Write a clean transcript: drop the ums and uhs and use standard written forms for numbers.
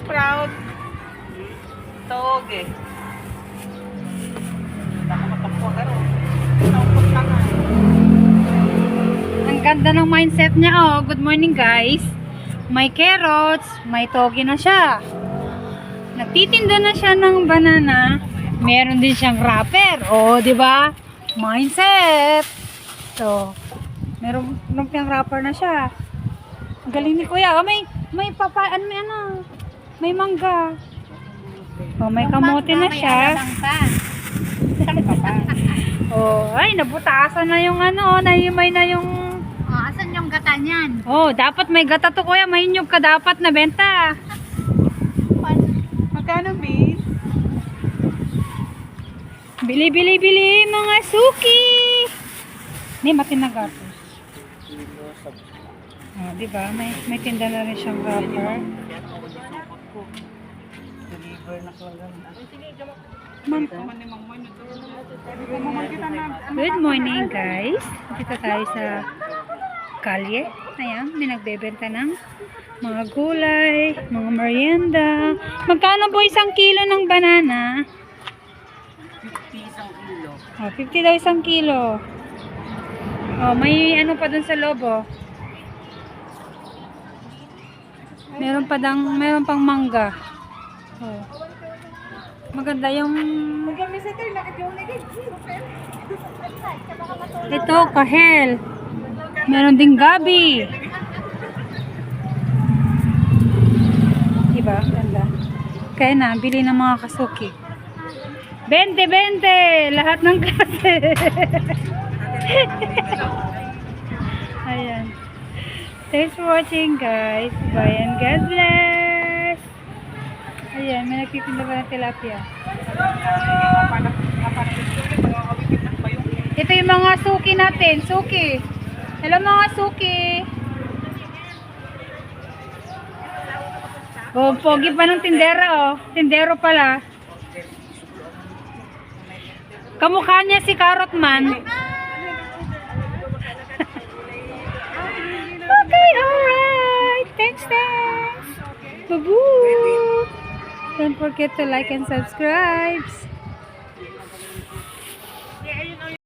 sprout. Toge. Takot-takot pero. Takot lang. Ang ganda ng mindset niya. Oh, good morning guys. May carrots, may toge na siya. Nagtitinda na siya ng banana. Meron din siyang wrapper. Oh, di ba? Mindset. So, meron lumpiang wrapper na siya. Ang galing ni Kuya. Oh, may papaan, may mangga. Oh, may kamote na siya. Oh, ay, nabutasan na yung nahimay na yung... Oh, asan yung gata niyan? Oh, dapat may gata to Kuya. May inyog ka dapat na benta. Magkano, Bin? Bili mga suki. Hindi, matinaga to. Oh, di ba? May tinda na rin siyang wrapper. Deliver na ko lang. Good morning guys. Dito tayo sa kalye. Ayan, may nagbebenta ng mga gulay, mga merienda. Magkano po isang kilo ng banana? 50 isang kilo. Oh, 50 daw isang kilo. Oh, may ano pa dun sa loob, oh. Meron pang mangga. Oh. Maganda yung... Ito, kahel. Meron ding gabi. Diba? Ganda. Kaya na, bili ng mga kasuki. 20. Lahat ng klase. Ayan. Thanks for watching guys. Bye and God bless. Ayan, may nagtitinda ba ng tilapia? Ito yung mga suki natin. Suki. Hello mga suki. Oh, pogi pa ng tindera oh. Tindero pala. Kamukha niya si Carrot Man. Okay, alright. Thanks. Boo-boo. Don't forget to like and subscribe.